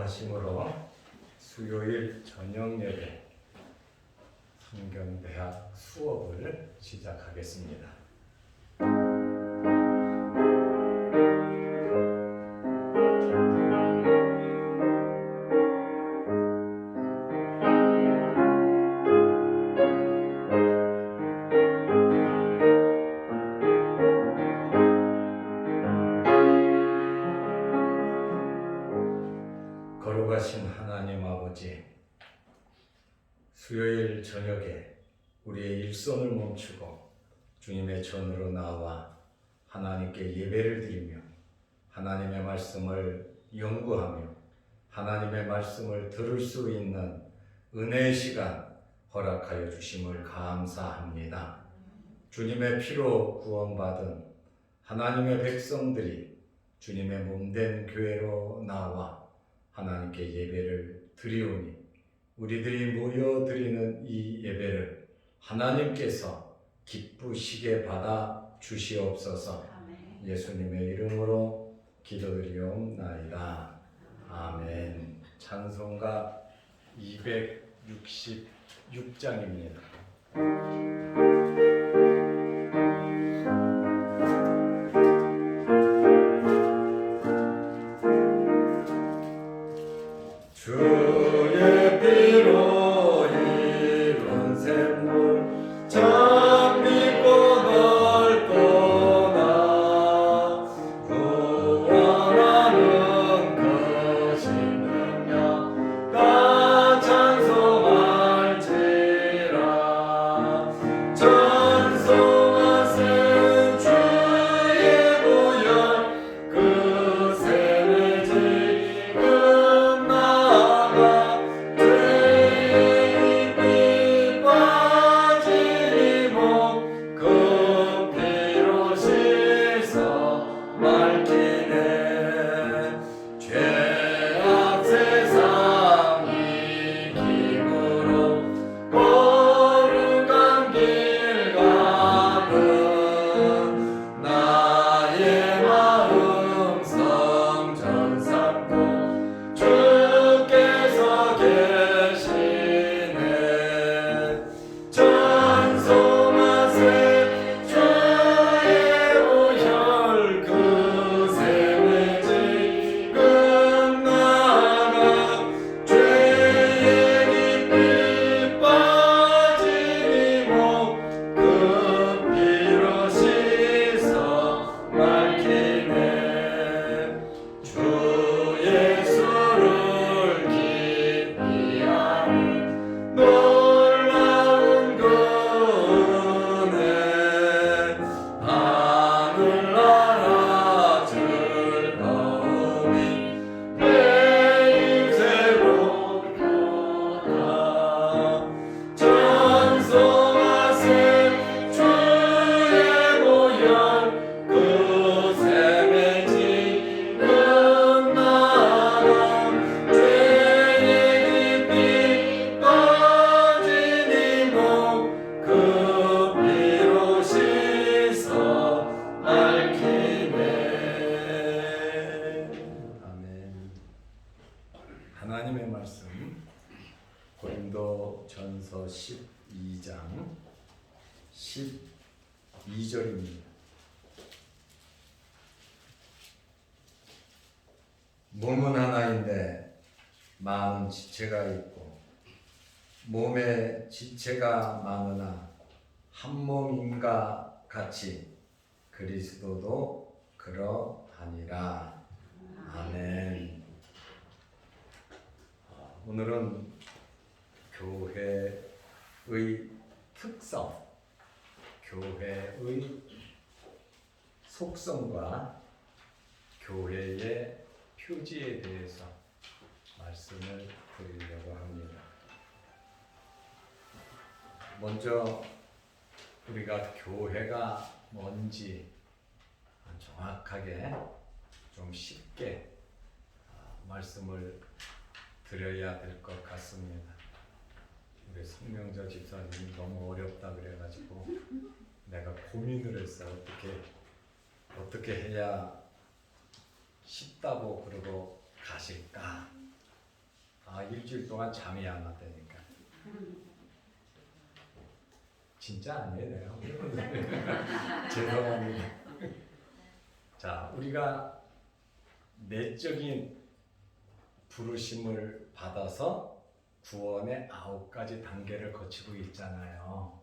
하심으로 수요일 저녁 예배 성경대학 수업을 시작하겠습니다. 거룩하신 하나님 아버지, 수요일 저녁에 우리의 일손을 멈추고 주님의 전으로 나와 하나님께 예배를 드리며 하나님의 말씀을 연구하며 하나님의 말씀을 들을 수 있는 은혜의 시간 허락하여 주심을 감사합니다. 주님의 피로 구원받은 하나님의 백성들이 주님의 몸된 교회로 나와 하나님께 예배를 드리오니 우리들이 모여 드리는 이 예배를 하나님께서 기쁘시게 받아 주시옵소서. 예수님의 이름으로 기도드리옵나이다. 아멘. 찬송가 266장입니다. 주의 피로 이룬 샘물 참 깊고 넓구나. 구원하는 크신 능력 다 찬송할지라. 찬송하세 주의 구원 그 샘의 지금 나가 죄의 빛 빠지니 몸 그 피로 씻어 맑히네. 죄악 세상 이김으로 거룩한 길 가는 나의 마음 성전 삼고 주께서 계시네. 찬송하세 주의 오혈 그 샘의 지금 나가 죄의 깊이 빠지니 몸 그 피로 씻어 맑히네. 주 예수를 깊이 아는 놀라운 그 은혜 하늘나라 즐거움이 매일 새롭도다. 찬송하세 주의 보혈 그 샘의 지금 나가 죄의 깊이 빠지니 몸 그 피로 씻어 맑히네. 아멘. 하나님의 말씀 고린도전서 12장 12절입니다. 몸은 하나인데 많은 지체가 있고 몸에 지체가 많으나 한 몸인가 같이 그리스도도 그러하니라. 아멘. 오늘은 교회의 특성, 교회의 속성과 교회의 표지에 대해서 말씀을 드리려고 합니다. 먼저 우리가 교회가 뭔지 정확하게 좀 쉽게 말씀을 드려야 될 것 같습니다. 우리 성명저 집사님이 너무 어렵다 그래가지고 내가 고민을 했어. 어떻게 해야 쉽다고 그러고 가실까 일주일 동안 잠이 안 왔다니까. 진짜 아니에요. 죄송합니다. 자, 우리가 내적인 부르심을 받아서 구원의 9가지 단계를 거치고 있잖아요.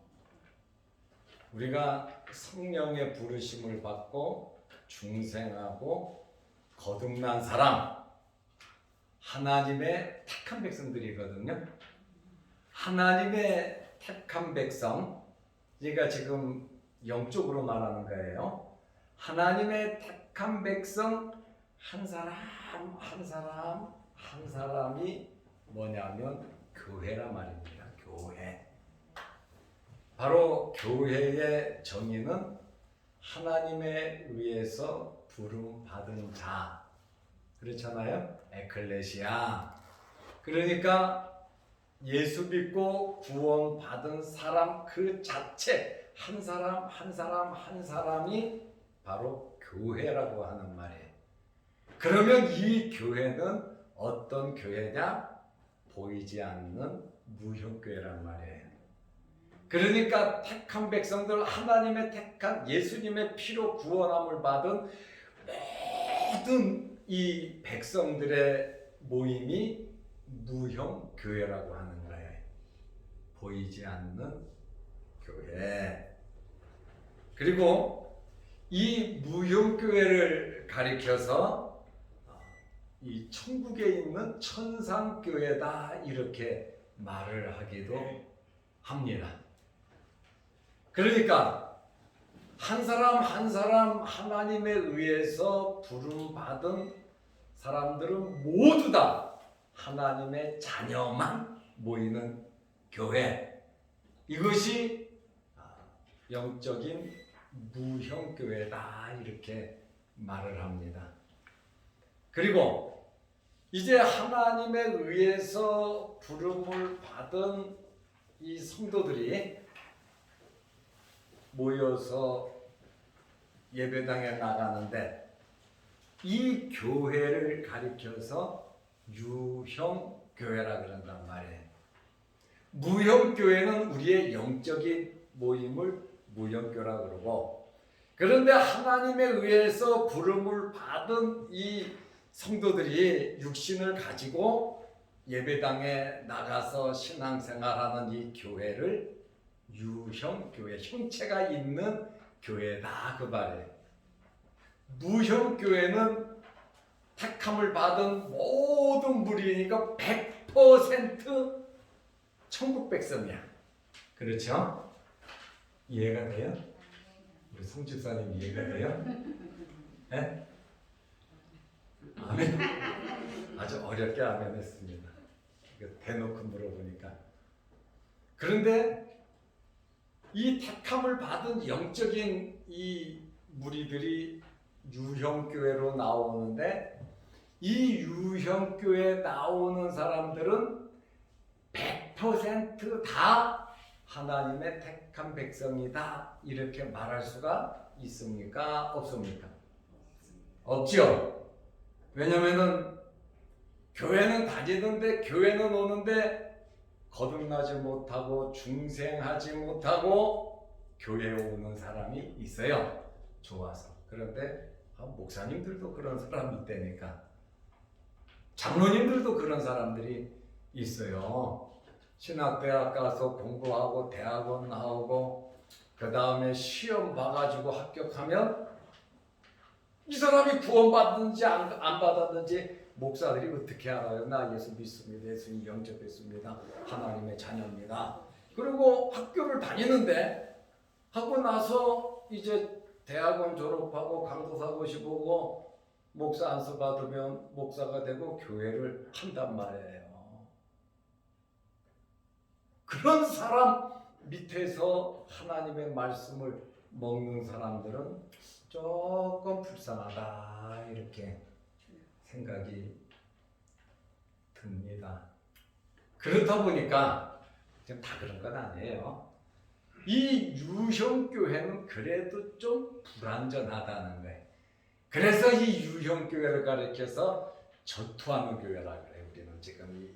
우리가 성령의 부르심을 받고 중생하고 거듭난 사람, 하나님의 택한 백성들이거든요. 하나님의 택한 백성, 제가 지금 영적으로 말하는 거예요. 하나님의 택한 백성 한 사람 한 사람 한 사람이 뭐냐면 교회란 말입니다. 교회. 바로 교회의 정의는 하나님에 의해서 부름 받은 자, 그렇잖아요. 에클레시아. 그러니까 예수 믿고 구원 받은 사람 그 자체, 한 사람 한 사람 한 사람이 바로 교회라고 하는 말이에요. 그러면 이 교회는 어떤 교회냐? 보이지 않는 무형교회란 말이에요. 그러니까 택한 백성들, 하나님의 택한 예수님의 피로 구원함을 받은 모든 이 백성들의 모임이 무형교회라고 하는 거예요. 보이지 않는 교회. 그리고 이 무형교회를 가리켜서 이 천국에 있는 천상교회다 이렇게 말을 하기도 합니다. 그러니까 한 사람 한 사람 하나님에 의해서 부름받은 사람들은 모두 다 하나님의 자녀만 모이는 교회, 이것이 영적인 무형교회다 이렇게 말을 합니다. 그리고 이제 하나님에 의해서 부름을 받은 이 성도들이 모여서 예배당에 나가는데 이 교회를 가리켜서 유형교회라 그런단 말이에요. 무형교회는 우리의 영적인 모임을 무형교라 그러고, 그런데 하나님에 의해서 부름을 받은 이 성도들이 육신을 가지고 예배당에 나가서 신앙생활하는 이 교회를 유형교회, 형체가 있는 교회다 그 말이에요. 무형교회는 택함을 받은 모든 무리니까 100% 천국 백성이야. 그렇죠? 이해가 돼요? 우리 성집사님 이해가 돼요? 네? 아멘. 아주 어렵게 아멘했습니다. 대놓고 물어보니까. 그런데 이 택함을 받은 영적인 이 무리들이 유형교회로 나오는데, 이 유형교회 나오는 사람들은 100% 다 하나님의 택한 백성이다 이렇게 말할 수가 있습니까? 없습니까? 없죠. 왜냐면은 교회는 다니는데, 교회는 오는데 거듭나지 못하고 중생하지 못하고 교회에 오는 사람이 있어요. 좋아서. 그런데 목사님들도 그런 사람이 있다니까. 장로님들도 그런 사람들이 있어요. 신학대학 가서 공부하고 대학원 나오고 그 다음에 시험 봐가지고 합격하면 이 사람이 구원받는지 안 받았는지 목사들이 어떻게 알아요? 나 예수 믿습니다. 예수님 영접했습니다. 하나님의 자녀입니다. 그리고 학교를 다니는데 하고 나서 이제 대학원 졸업하고 강도사 고시 보고 목사 안수 받으면 목사가 되고 교회를 한단 말이에요. 그런 사람 밑에서 하나님의 말씀을 먹는 사람들은 조금 불쌍하다 이렇게 생각이 듭니다. 그렇다 보니까 지금 다 그런 건 아니에요. 이 유형교회는 그래도 좀 불완전하다는 거예요. 그래서 이 유형교회를 가리켜서 전투하는 교회라 그래요. 우리는 지금 이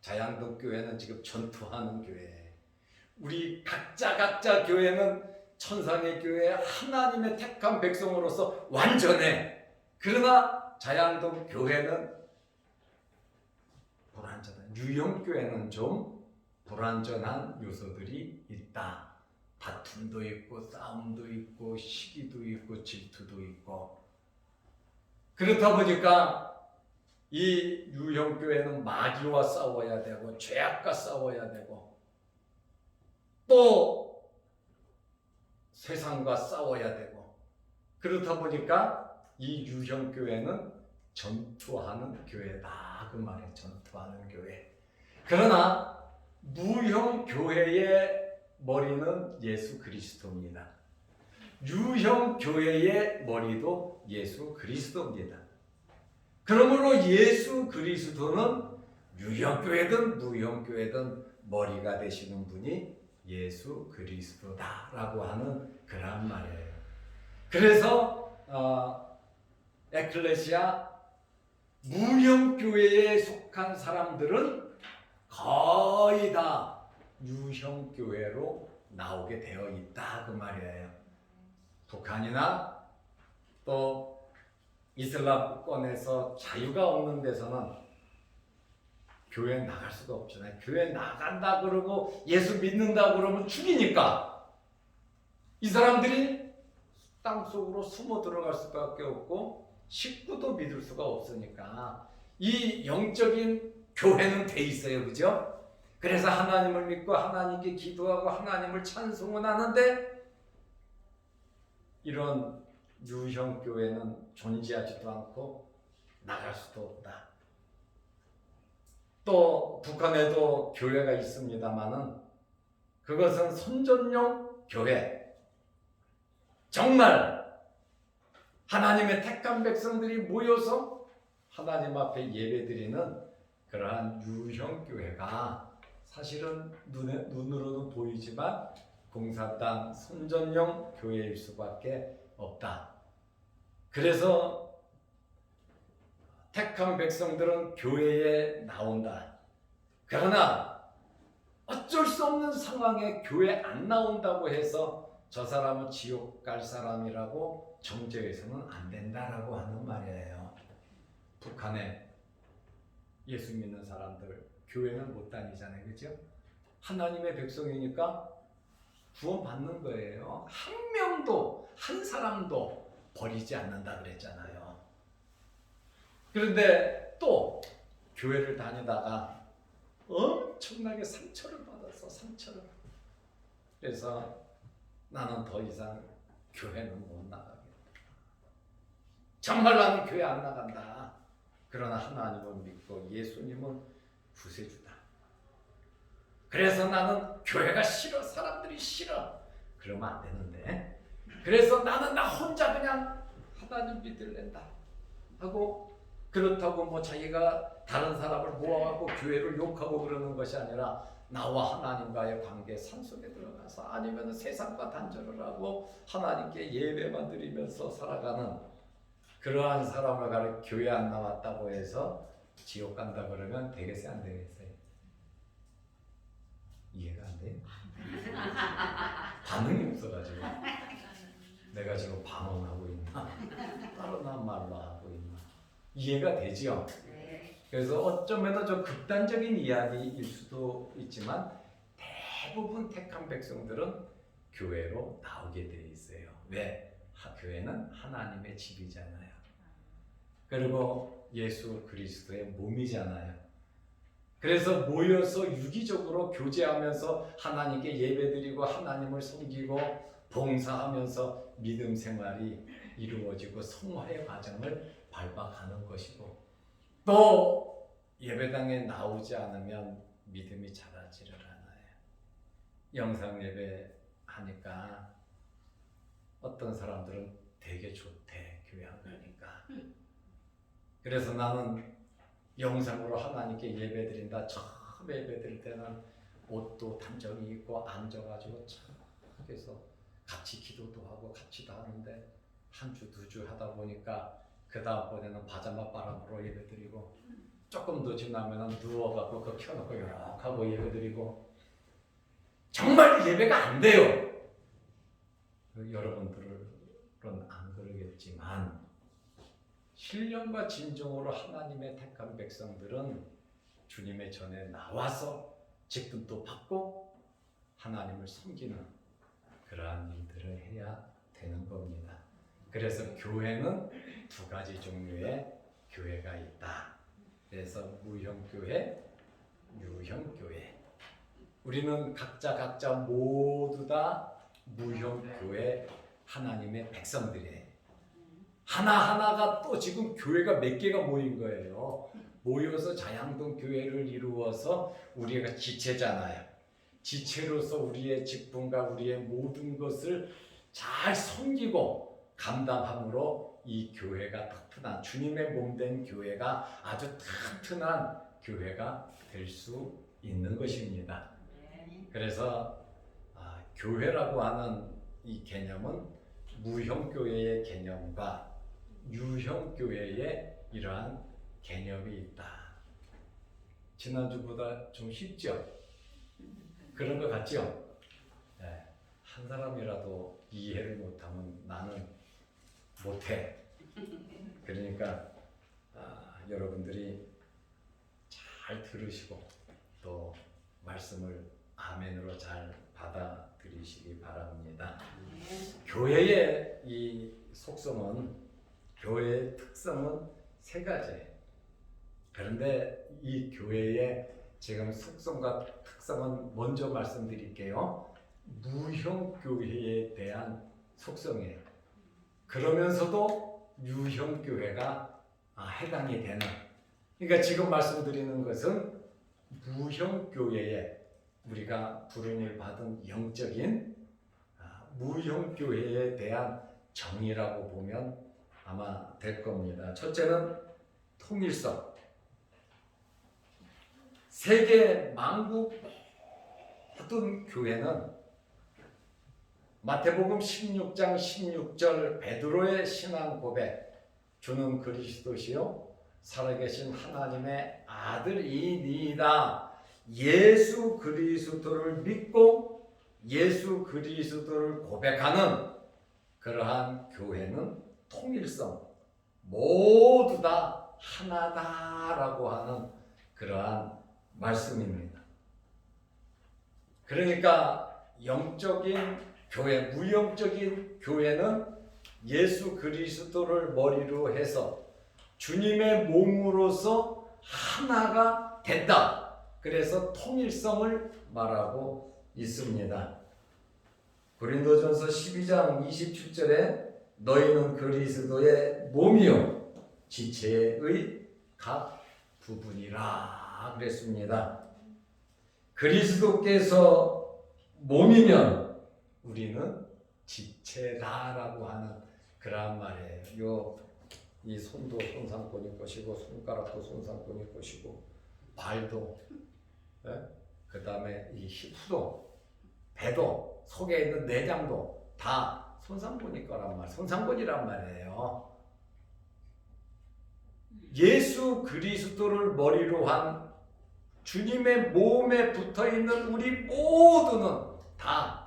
자양동 교회는 지금 전투하는 교회. 우리 각자 교회는 천상의 교회 하나님의 택한 백성으로서 완전해. 그러나 자양동 교회는 불완전한, 유형교회는 좀 불완전한 요소들이 있다. 다툼도 있고 싸움도 있고 시기도 있고 질투도 있고. 그렇다 보니까 이 유형교회는 마귀와 싸워야 되고 죄악과 싸워야 되고 또 세상과 싸워야 되고, 그렇다 보니까 이 유형교회는 전투하는 교회다. 그 말이에요. 전투하는 교회. 그러나 무형교회의 머리는 예수 그리스도입니다. 유형교회의 머리도 예수 그리스도입니다. 그러므로 예수 그리스도는 유형교회든 무형교회든 머리가 되시는 분이 예수 그리스도다라고 하는 그런 말이에요. 그래서 에클레시아 무형교회에 속한 사람들은 거의 다 유형교회로 나오게 되어 있다 그 말이에요. 북한이나 또 이슬람권에서 자유가 없는 데서는 교회 나갈 수가 없잖아요. 교회 나간다 그러고 예수 믿는다 그러면 죽이니까 이 사람들이 땅속으로 숨어 들어갈 수밖에 없고 식구도 믿을 수가 없으니까 이 영적인 교회는 돼 있어요. 그죠? 그래서 하나님을 믿고 하나님께 기도하고 하나님을 찬송은 하는데 이런 유형 교회는 존재하지도 않고 나갈 수도 없다. 또 북한에도 교회가 있습니다마는 그것은 선전용 교회, 정말 하나님의 택한 백성들이 모여서 하나님 앞에 예배드리는 그러한 유형 교회가 사실은 눈으로는 보이지만 공사당 선전용 교회일 수밖에 없다. 그래서 택한 백성들은 교회에 나온다. 그러나 어쩔 수 없는 상황에 교회 안 나온다고 해서 저 사람은 지옥 갈 사람이라고 정죄해서는 안 된다라고 하는 말이에요. 북한에 예수 믿는 사람들 교회는 못 다니잖아요. 그죠? 하나님의 백성이니까 구원 받는 거예요. 한 명도, 한 사람도 버리지 않는다 그랬잖아요. 그런데 또 교회를 다니다가 엄청나게 상처를 받았어. 상처를. 그래서 나는 더 이상 교회는 못 나가겠다. 정말 나는 교회 안 나간다. 그러나 하나님을 믿고 예수님은 구세주다. 그래서 나는 교회가 싫어. 사람들이 싫어. 그러면 안 되는데. 그래서 나는 나 혼자 그냥 하나님 믿을랜다 하고, 그렇다고 뭐 자기가 다른 사람을 모아갖고 교회를 욕하고 그러는 것이 아니라 나와 하나님과의 관계 산속에 들어가서 아니면 세상과 단절을 하고 하나님께 예배만 드리면서 살아가는 그러한 사람을 가르쳐 교회 안 나왔다고 해서 지옥 간다 그러면 되겠어요? 안 되겠어요? 이해가 안 돼요? 반응이 없어가지고 내가 지금 반응하고 있나? 따로나 말로 하고 있나? 이해가 되죠? 그래서 어쩌면 좀 극단적인 이야기일 수도 있지만 대부분 택한 백성들은 교회로 나오게 돼 있어요. 왜? 교회는 하나님의 집이잖아요. 그리고 예수 그리스도의 몸이잖아요. 그래서 모여서 유기적으로 교제하면서 하나님께 예배드리고 하나님을 섬기고 봉사하면서 믿음 생활이 이루어지고 성화의 과정을 밟아가는 것이고, 또 예배당에 나오지 않으면 믿음이 자라지를 않아요. 영상 예배 하니까 어떤 사람들은 되게 좋대, 교회 안 가니까. 그래서 나는 영상으로 하나님께 예배드린다. 처음 예배드릴 때는 옷도 단정히 입고 앉아가지고 참 그래서 같이 기도도 하고 같이도 하는데 한 주, 두 주 하다 보니까 그 다음번에는 파자마 바람으로 예배드리고 조금 더 지나면 누워갖고 그거 켜놓고 이렇게 하고 예배드리고 정말 예배가 안 돼요. 여러분들은 안 그러겠지만 신령과 진정으로 하나님의 택한 백성들은 주님의 전에 나와서 직분도 받고 하나님을 섬기는 그러한 일들을 해야 되는 겁니다. 그래서 교회는 두 가지 종류의 교회가 있다. 그래서 무형교회, 유형교회. 우리는 각자 모두 다 무형교회 하나님의 백성들이에요. 하나하나가 또 지금 교회가 몇 개가 모인 거예요. 모여서 자양동 교회를 이루어서 우리가 지체잖아요. 지체로서 우리의 직분과 우리의 모든 것을 잘 섬기고 감당함으로 이 교회가 튼튼한 주님의 몸된 교회가 아주 튼튼한 교회가 될 수 있는 것입니다. 그래서 교회라고 하는 이 개념은 무형교회의 개념과 유형교회의 이러한 개념이 있다. 지난주보다 좀 쉽죠? 그런 것 같죠? 네. 한 사람이라도 이해를 못하면 나는 못해. 그러니까 여러분들이 잘 들으시고 또 말씀을 아멘으로 잘 받아들이시기 바랍니다. 교회의 이 속성은, 교회의 특성은 세 가지예요. 그런데 이 교회의 지금 속성과 특성은 먼저 말씀드릴게요. 무형교회에 대한 속성이에요. 그러면서도 유형교회가 해당이 되는, 그러니까 지금 말씀드리는 것은 무형교회에 우리가 부름을 받은 영적인 무형교회에 대한 정의라고 보면 아마 될 겁니다. 첫째는 통일성. 세계 만국 모든 교회는 마태복음 16장 16절 베드로의 신앙 고백, 주는 그리스도시요 살아계신 하나님의 아들이니이다. 예수 그리스도를 믿고 예수 그리스도를 고백하는 그러한 교회는 통일성, 모두 다 하나다라고 하는 그러한 말씀입니다. 그러니까 영적인 교회, 무영적인 교회는 예수 그리스도를 머리로 해서 주님의 몸으로서 하나가 된다. 그래서 통일성을 말하고 있습니다. 고린도전서 12장 27절에 너희는 그리스도의 몸이요 지체의 각 부분이라 그랬습니다. 그리스도께서 몸이면 우리는 지체다라고 하는 그런 말이에요. 이 손도 손상권일 것이고 손가락도 손상권일 것이고 발도, 그 다음에 이 힙도, 배도, 속에 있는 내장도 다 손상권일 거란 말, 손상권이란 말이에요. 예수 그리스도를 머리로 한 주님의 몸에 붙어있는 우리 모두는 다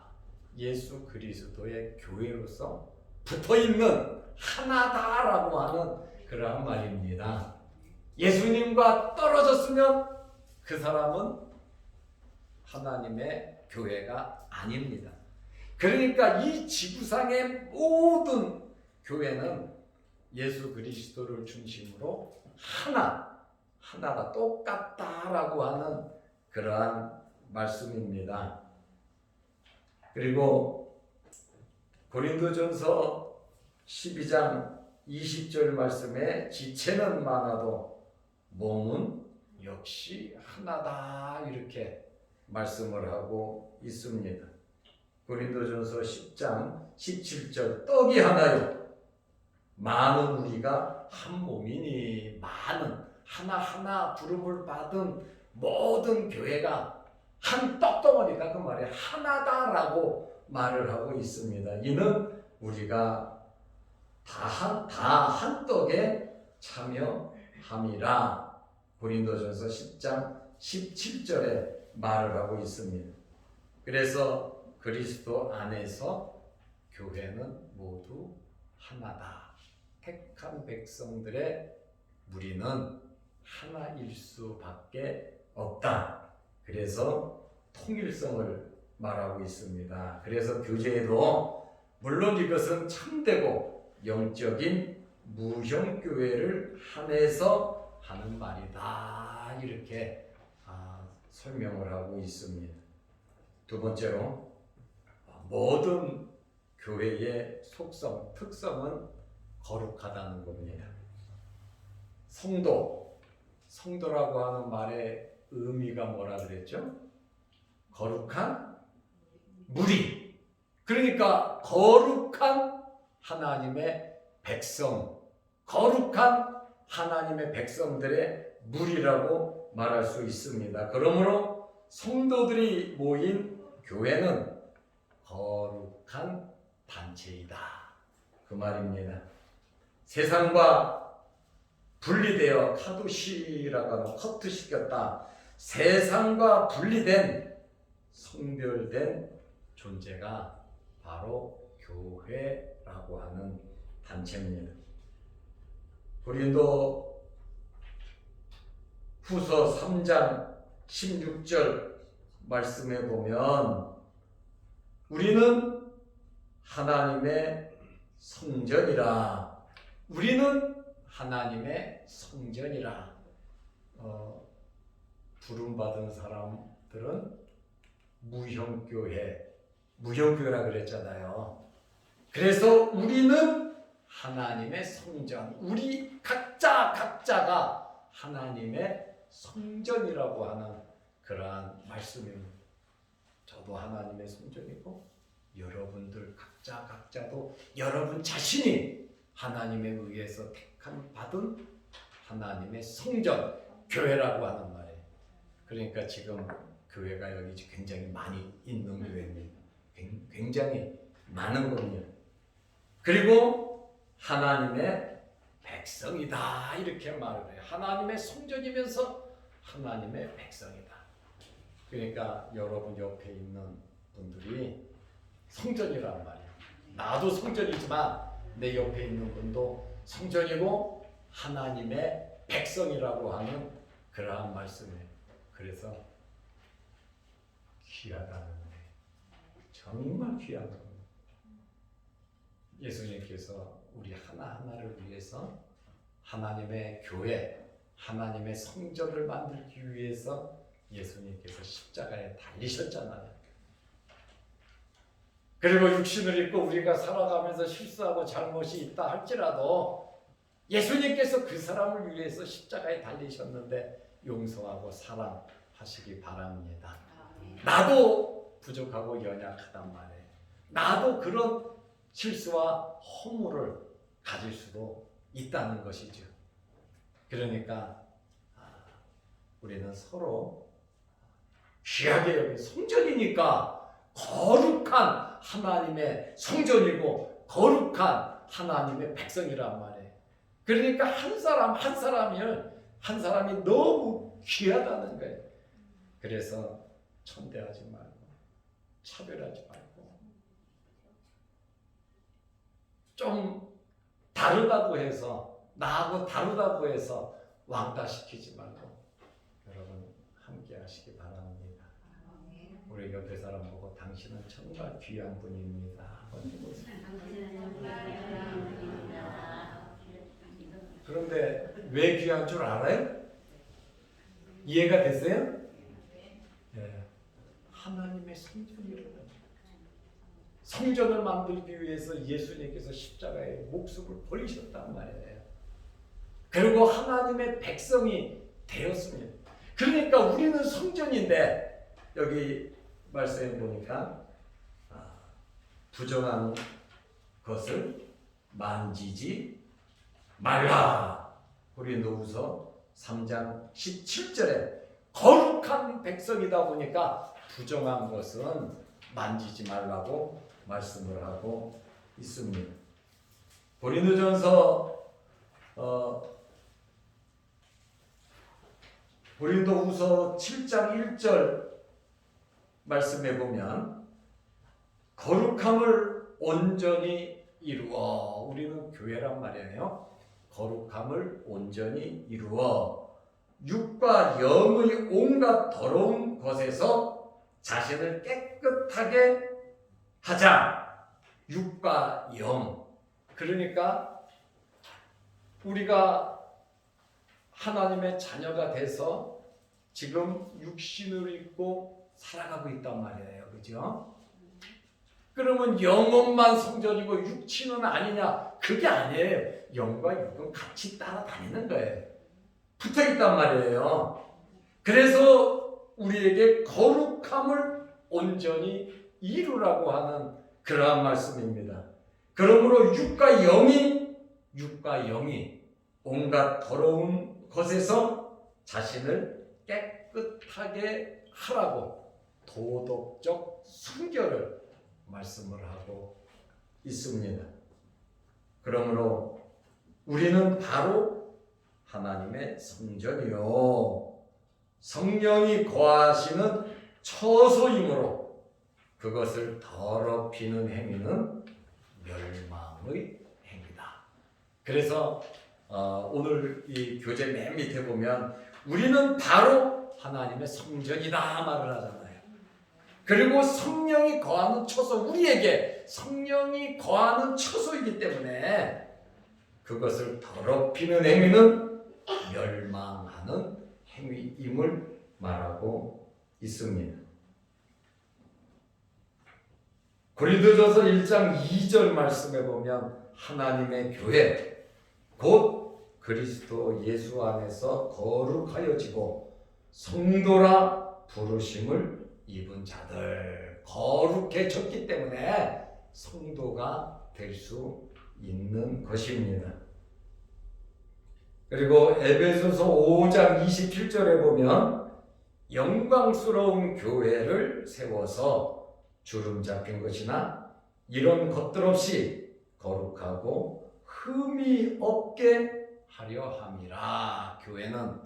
예수 그리스도의 교회로서 붙어있는 하나다라고 하는 그러한 말입니다. 예수님과 떨어졌으면 그 사람은 하나님의 교회가 아닙니다. 그러니까 이 지구상의 모든 교회는 예수 그리스도를 중심으로 하나가 똑같다라고 하는 그러한 말씀입니다. 그리고 고린도전서 12장 20절 말씀에 지체는 많아도 몸은 역시 하나다 이렇게 말씀을 하고 있습니다. 고린도전서 10장 17절 떡이 하나요 많은 우리가 한 몸이니, 많은 하나하나 부름을 받은 모든 교회가 한 떡덩어리다 그 말에 하나다라고 말을 하고 있습니다. 이는 우리가 다 한 떡에 참여함이라. 고린도전서 10장 17절에 말을 하고 있습니다. 그래서 그리스도 안에서 교회는 모두 하나다. 택한 백성들의 무리는 하나일 수밖에 없다. 그래서 통일성을 말하고 있습니다. 그래서 교제에도 물론 이것은 참되고 영적인 무형교회를 한해서 하는 말이다. 이렇게 설명을 하고 있습니다. 두 번째로 모든 교회의 속성, 특성은 거룩하다는 겁니다. 성도라고 하는 말의 의미가 뭐라 그랬죠? 거룩한 무리. 그러니까 거룩한 하나님의 백성, 거룩한 하나님의 백성들의 무리라고 말할 수 있습니다. 그러므로 성도들이 모인 교회는 거룩한 단체이다. 그 말입니다. 세상과 분리되어 카도시라고 하는 커트시켰다. 세상과 분리된 성별된 존재가 바로 교회라고 하는 단체입니다. 고린도 후서 3장 16절 말씀에 보면 우리는 하나님의 성전이라. 우리는 하나님의 성전이라. 부름받은 사람들은 무형교회라 그랬잖아요. 그래서 우리는 하나님의 성전, 우리 각자가 하나님의 성전이라고 하는 그러한 말씀입니다. 저도 하나님의 성전이고 여러분들 각자도 여러분 자신이 하나님에 의해서 택함 받은 하나님의 성전, 교회라고 하는 말이에요. 그러니까 지금 교회가 여기 굉장히 많이 있는 교회입니다. 굉장히 많은 겁니다. 그리고 하나님의 백성이다 이렇게 말을 해요. 하나님의 성전이면서 하나님의 백성이다. 그러니까 여러분 옆에 있는 분들이 성전이란 말이에요. 나도 성전이지만 내 옆에 있는 분도 성전이고 하나님의 백성이라고 하는 그러한 말씀이에요. 그래서 귀하다는 거예요. 정말 귀한 겁니다. 예수님께서 우리 하나하나를 위해서 하나님의 교회, 하나님의 성전을 만들기 위해서 예수님께서 십자가에 달리셨잖아요. 그리고 육신을 입고 우리가 살아가면서 실수하고 잘못이 있다 할지라도 예수님께서 그 사람을 위해서 십자가에 달리셨는데 용서하고 사랑하시기 바랍니다. 나도 부족하고 연약하단 말이에요. 나도 그런 실수와 허물을 가질 수도 있다는 것이죠. 그러니까 우리는 서로 귀하게 여기 성전이니까 거룩한 하나님의 성전이고 거룩한 하나님의 백성이란 말이에요. 그러니까 한 사람이 너무 귀하다는 거예요. 그래서 천대하지 말고 차별하지 말고 좀 다르다고 해서 나하고 다르다고 해서 왕따시키지 말고 여러분 함께 하시기 바랍니다. 우리 옆에 사람 보고 당신은 정말 귀한 분입니다. 그런데 왜 귀한 줄 알아요? 이해가 됐어요? 네. 하나님의 성전이라는 성전을 만들기 위해서 예수님께서 십자가에 목숨을 버리셨단 말이에요. 그리고 하나님의 백성이 되었습니다. 그러니까 우리는 성전인데 여기 말씀해 보니까 부정한 것을 만지지 말라. 고린도후서 3장 17절에 거룩한 백성이다 보니까 부정한 것은 만지지 말라고 말씀을 하고 있습니다. 고린도전서 고린도후서 7장 1절 말씀해 보면 거룩함을 온전히 이루어, 우리는 교회란 말이에요. 거룩함을 온전히 이루어 육과 영의 온갖 더러운 것에서 자신을 깨끗하게 하자. 육과 영. 그러니까 우리가 하나님의 자녀가 돼서 지금 육신을 입고 살아가고 있단 말이에요. 그죠? 그러면 영혼만 성전이고 육신은 아니냐? 그게 아니에요. 영과 육은 같이 따라다니는 거예요. 붙어 있단 말이에요. 그래서 우리에게 거룩함을 온전히 이루라고 하는 그러한 말씀입니다. 그러므로 육과 영이 온갖 더러운 것에서 자신을 깨끗하게 하라고 도덕적 순결을 말씀을 하고 있습니다. 그러므로 우리는 바로 하나님의 성전이요 성령이 거하시는 처소이므로 그것을 더럽히는 행위는 멸망의 행위다. 그래서 오늘 이 교재 맨 밑에 보면 우리는 바로 하나님의 성전이다 말을 하잖아요. 그리고 성령이 거하는 처소, 우리에게 성령이 거하는 처소이기 때문에 그것을 더럽히는 행위는 멸망하는 행위임을 말하고 있습니다. 고린도전서 1장 2절 말씀에 보면 하나님의 교회 곧 그리스도 예수 안에서 거룩하여지고 성도라 부르심을 입은 자들, 거룩해졌기 때문에 성도가 될 수 있는 것입니다. 그리고 에베소서 5장 27절에 보면 영광스러운 교회를 세워서 주름 잡힌 것이나 이런 것들 없이 거룩하고 흠이 없게 하려 함이라. 교회는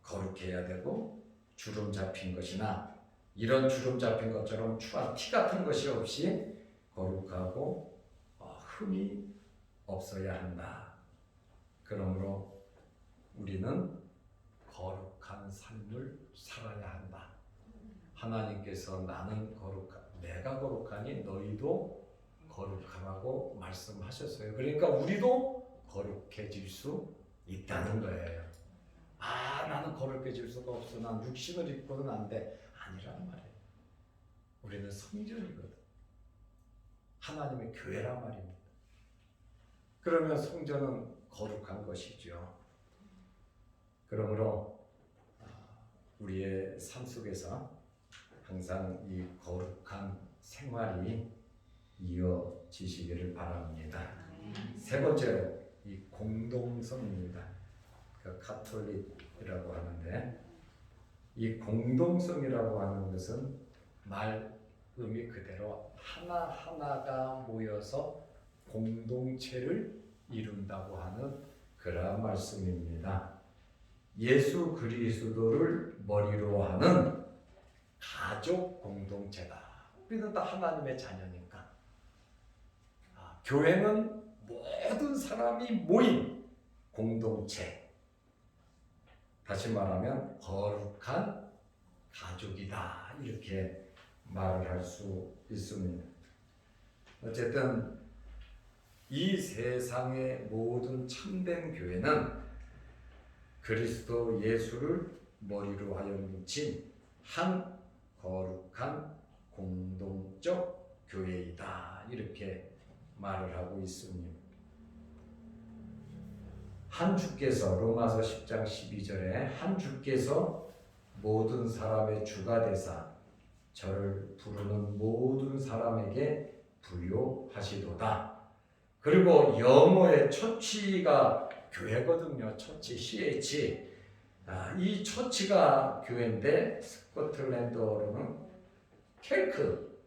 거룩해야 되고 주름 잡힌 것이나 이런 주름 잡힌 것처럼 추한 티 같은 것이 없이 거룩하고 흠이 없어야 한다. 그러므로 우리는 거룩한 삶을 살아야 한다. 하나님께서 나는 내가 거룩하니 너희도 거룩하라고 말씀하셨어요. 그러니까 우리도 거룩해질 수 있다는 거예요. 나는 거룩해질 수가 없어. 난 육신을 입고는 안 돼. 아니란 말이에요. 우리는 성전이거든. 하나님의 교회란 말입니다. 그러면 성전은 거룩한 것이죠. 그러므로 우리의 삶 속에서 항상 이 거룩한 생활이 이어지시기를 바랍니다. 세 번째로 이 공동성입니다. 그 가톨릭이라고 하는데 이 공동성이라고 하는 것은 말 의미 그대로 하나하나가 모여서 공동체를 이룬다고 하는 그러한 말씀입니다. 예수 그리스도를 머리로 하는 가족 공동체다. 우리는 다 하나님의 자녀니까. 교회는 모든 사람이 모인 공동체. 다시 말하면 거룩한 가족이다. 이렇게 말을 할 수 있습니다. 어쨌든 이 세상의 모든 참된 교회는 그리스도 예수를 머리로 하여 뭉친 한 거룩한 공동적 교회이다. 이렇게 말을 하고 있습니다. 한 주께서 로마서 10장 12절에 한 주께서 모든 사람의 주가 되사 저를 부르는 모든 사람에게 부요하시도다. 그리고 영어의 처치가 교회거든요. 처치, CH. 이 처치가 교회인데 스코틀랜드어로는 켈크,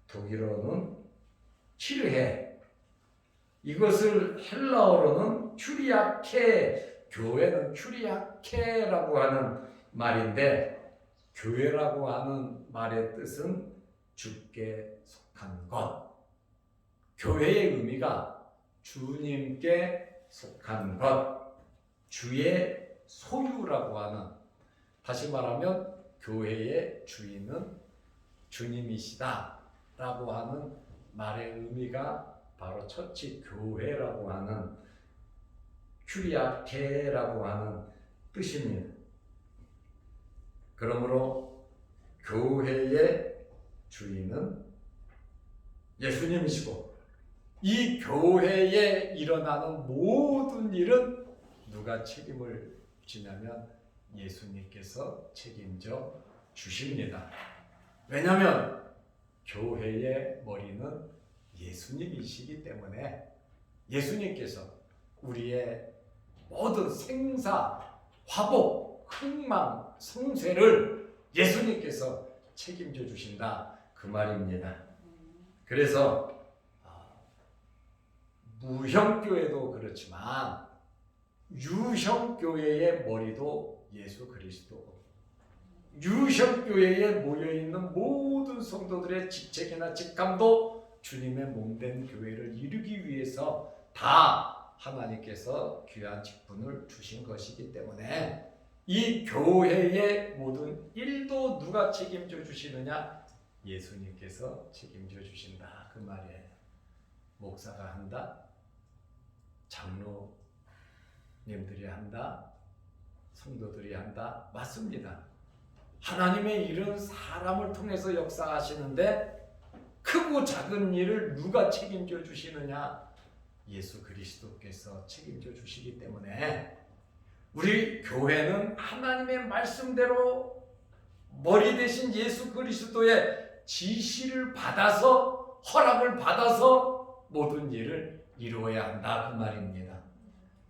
독일어는 키르헤. 이것을 헬라어로는 큐리아케, 교회는 큐리아케라고 하는 말인데 교회라고 하는 말의 뜻은 주께 속한 것. 교회의 의미가 주님께 속한 것, 주의 소유라고 하는, 다시 말하면 교회의 주인은 주님이시다 라고 하는 말의 의미가 바로 처치 교회라고 하는 큐리아케라고 하는 뜻입니다. 그러므로 교회의 주인은 예수님이시고 이 교회에 일어나는 모든 일은 누가 책임을 지냐면 예수님께서 책임져 주십니다. 왜냐하면 교회의 머리는 예수님이시기 때문에 예수님께서 우리의 모든 생사, 화복, 흥망, 성쇠를 예수님께서 책임져 주신다 그 말입니다. 그래서 무형교회도 그렇지만 유형교회의 머리도 예수 그리스도, 유형교회에 모여있는 모든 성도들의 직책이나 직감도 주님의 몸된 교회를 이루기 위해서 다 하나님께서 귀한 직분을 주신 것이기 때문에 이 교회의 모든 일도 누가 책임져 주시느냐? 예수님께서 책임져 주신다 그 말이에요. 목사가 한다, 장로님들이 한다, 성도들이 한다, 맞습니다. 하나님의 일은 사람을 통해서 역사하시는데 크고 작은 일을 누가 책임져 주시느냐? 예수 그리스도께서 책임져 주시기 때문에 우리 교회는 하나님의 말씀대로 머리 대신 예수 그리스도의 지시를 받아서, 허락을 받아서 모든 일을 이루어야 한다 그 말입니다.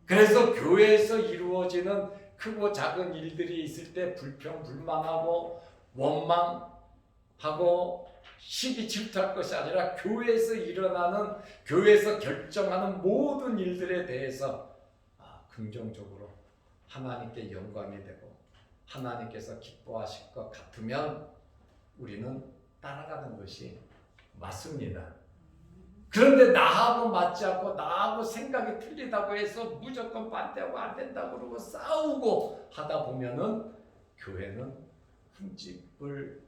그래서 교회에서 이루어지는 크고 작은 일들이 있을 때 불평, 불만하고 원망하고 시기 질투할 것이 아니라 교회에서 일어나는, 교회에서 결정하는 모든 일들에 대해서 긍정적으로 하나님께 영광이 되고 하나님께서 기뻐하실 것 같으면 우리는 따라가는 것이 맞습니다. 그런데 나하고 맞지 않고 나하고 생각이 틀리다고 해서 무조건 반대하고 안 된다고 그러고 싸우고 하다 보면은 교회는 흠집을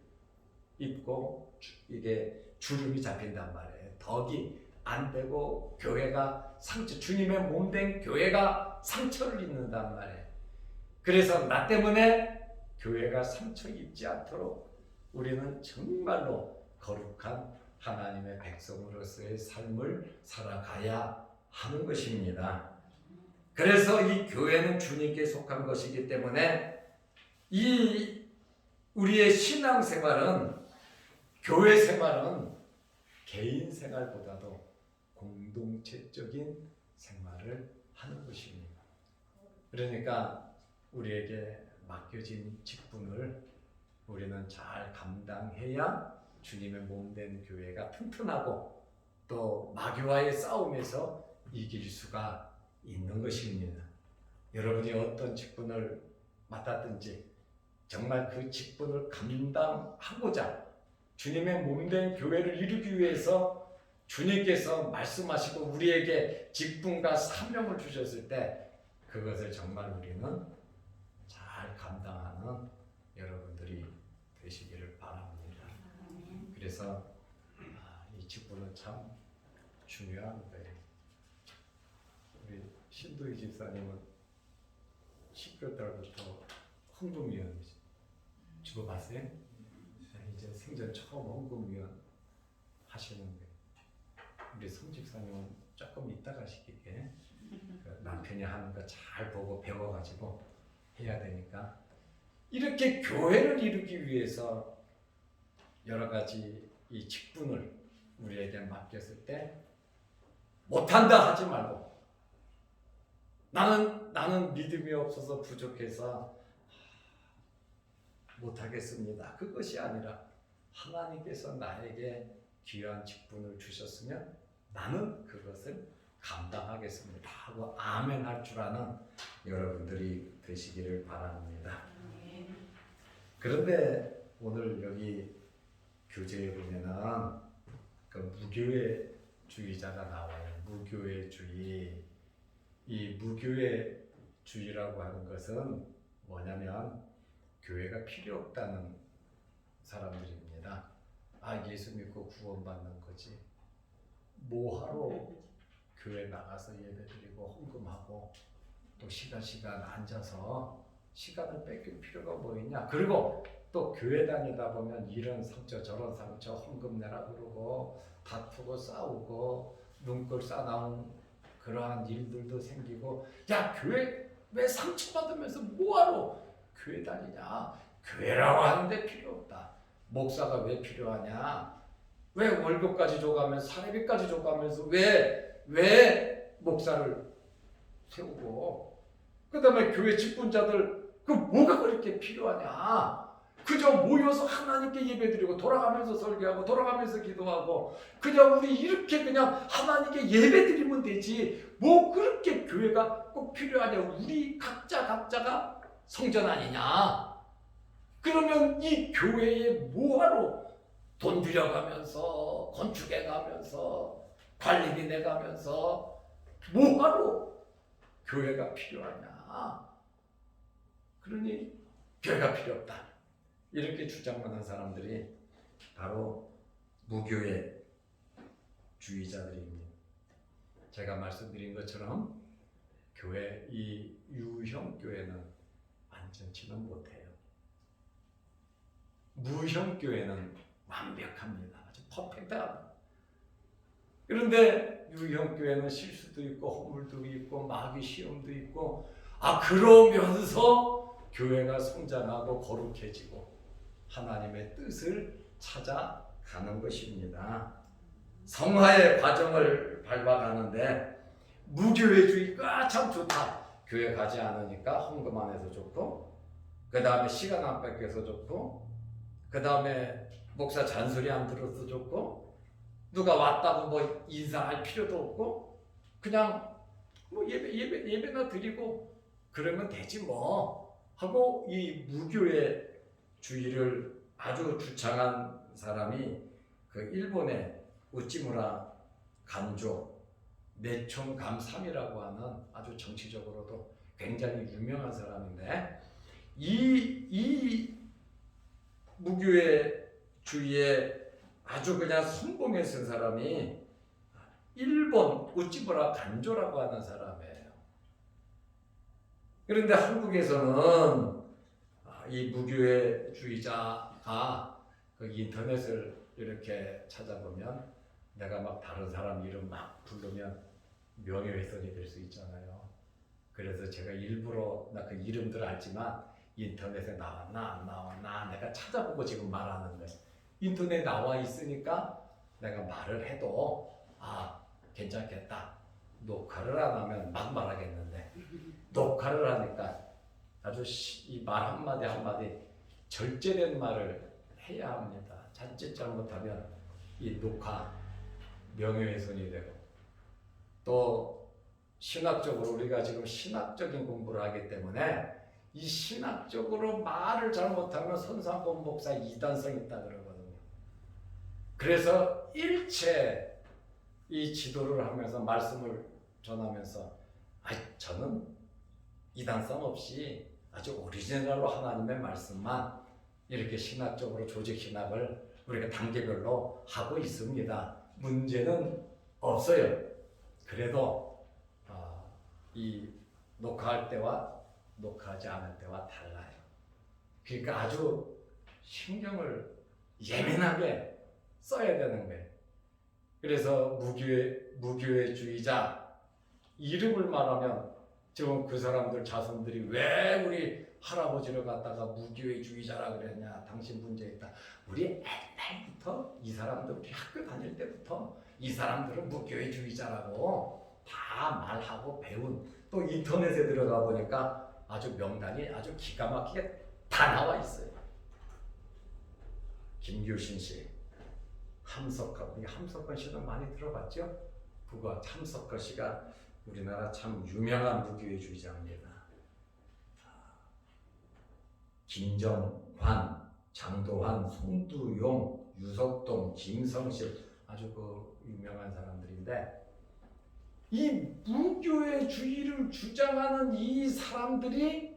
입고 이게 주름이 잡힌단 말이에요. 덕이 안 되고 교회가 상처, 주님의 몸된 교회가 상처를 입는단 말이에요. 그래서 나 때문에 교회가 상처 입지 않도록 우리는 정말로 거룩한 하나님의 백성으로서의 삶을 살아가야 하는 것입니다. 그래서 이 교회는 주님께 속한 것이기 때문에 이 우리의 신앙생활은, 교회 생활은 개인 생활보다도 공동체적인 생활을 하는 것입니다. 그러니까 우리에게 맡겨진 직분을 우리는 잘 감당해야 주님의 몸된 교회가 튼튼하고 또 마귀와의 싸움에서 이길 수가 있는 것입니다. 여러분이 어떤 직분을 맡았든지 정말 그 직분을 감당하고자 주님의 몸된 교회를 이루기 위해서 주님께서 말씀하시고 우리에게 직분과 사명을 주셨을 때 그것을 정말 우리는 잘 감당하는 여러분들이 되시기를 바랍니다. 그래서 이 직분은 참 중요한 거예요. 우리 신도희 집사님은 10개월 달부터 헌금위원 주고받으세요? 이제 생전 처음 헌금위원 하시는 거예요. 우리 성 집사님은 조금 이따 가시게 남편이 하는 거 잘 보고 배워가지고 해야 되니까 이렇게 교회를 이루기 위해서 여러 가지 이 직분을 우리에게 맡겼을 때 못한다 하지 말고 나는 믿음이 없어서 부족해서 못하겠습니다. 그것이 아니라 하나님께서 나에게 귀한 직분을 주셨으면 나는 그것을 감당하겠습니다 하고 아멘 할 줄 아는 여러분들이 되시기를 바랍니다. 그런데 오늘 여기 교재에 보면은 그 무교회주의자가 나와요. 무교회주의. 이 무교회주의라고 하는 것은 뭐냐면 교회가 필요 없다는 사람들입니다. 아, 예수 믿고 구원받는 거지. 뭐하러 교회 나가서 예배드리고 헌금하고 또 시간 앉아서 시간을 뺏길 필요가 뭐 있냐. 그리고 또 교회 다니다 보면 이런 상처 저런 상처 헌금 내라 그러고 다투고 싸우고 눈꼴 싸나운 그러한 일들도 생기고, 야, 교회 왜 상처받으면서 뭐하러 교회 다니냐. 교회라고 하는데 필요 없다. 목사가 왜 필요하냐. 왜 월급까지 줘가면서 사례비까지 줘가면서 왜 목사를 세우고, 그 다음에 교회 직분자들 그 뭐가 그렇게 필요하냐. 그저 모여서 하나님께 예배드리고 돌아가면서 설교하고 돌아가면서 기도하고 그냥 우리 이렇게 그냥 하나님께 예배드리면 되지 뭐 그렇게 교회가 꼭 필요하냐. 우리 각자가 성전 아니냐. 그러면 이 교회에 뭐하러 돈 들여가면서 건축해가면서 관리비 내가면서 뭐하러 교회가 필요하냐. 그러니 교회가 필요 없다. 이렇게 주장하는 사람들이 바로 무교회주의자들입니다. 제가 말씀드린 것처럼 교회, 이 유형 교회는 완전치는 못해요. 무형 교회는 완벽합니다. 아주 퍼펙트합니다. 그런데 유형 교회는 실수도 있고 허물도 있고 마귀 시험도 있고, 그러면서 교회가 성장하고 거룩해지고 하나님의 뜻을 찾아가는 것입니다. 성화의 과정을 밟아가는데 무교회주의가 참 좋다. 교회 가지 않으니까 헌금 안 해서 좋고, 그 다음에 시간 안 뺏겨서 좋고, 그 다음에 목사 잔소리 안 들어서 좋고, 누가 왔다고 뭐 인사할 필요도 없고, 그냥 뭐 예배나 드리고 그러면 되지 뭐 하고, 이 무교회주의를 아주 주창한 사람이 그 일본의 우찌무라 간조 내촌감삼이라고 하는 아주 정치적으로도 굉장히 유명한 사람인데, 이 무교회주의에 아주 그냥 선봉에 쓴 사람이 일본 우찌무라 간조라고 하는 사람이에요. 그런데 한국에서는 이 무교회주의자가 그 인터넷을 이렇게 찾아보면 내가 막 다른 사람 이름 막 부르면 명예훼손이 될 수 있잖아요. 그래서 제가 일부러 나 그 이름들 알지만 인터넷에 나왔나 안 나왔나 내가 찾아보고 지금 말하는 거예요. 인터넷에 나와 있으니까 내가 말을 해도 괜찮겠다. 녹화를 안 하면 막 말하겠는데 녹화를 하니까 아주 이 말 한마디 한마디 절제된 말을 해야 합니다. 자칫 잘못하면 이 녹화 명예훼손이 되고, 또 신학적으로 우리가 지금 신학적인 공부를 하기 때문에 이 신학적으로 말을 잘못하면 손상범 목사 이단성 있다 그러거든요. 그래서 일체 이 지도를 하면서 말씀을 전하면서 저는 이단성 없이 아주 오리지널로 하나님의 말씀만 이렇게 신학적으로 조직 신학을 우리가 단계별로 하고 있습니다. 문제는 없어요. 그래도 이 녹화할 때와 녹화하지 않을 때와 달라요. 그러니까 아주 신경을 예민하게 써야 되는 거예요. 그래서 무교회주의자 이름을 말하면 지금 그 사람들 자손들이 왜 우리 할아버지를 갖다가 무교회주의자라 그랬냐, 당신 문제 있다. 우리 옛날부터 이 사람들 우리 학교 다닐 때부터 이 사람들은 무교회주의자라고 다 말하고 배운, 또 인터넷에 들어가 보니까 아주 명단이 아주 기가 막히게 다 나와 있어요. 김규신 씨, 함석헌, 우리 함석헌 씨는 많이 들어봤죠? 그거 함석헌 씨가 우리나라 참 유명한 무교회주의자입니다. 김정환, 장도환, 송두용, 유석동, 김성실 아주 그 유명한 사람들인데 이 무교의 주의를 주장하는 이 사람들이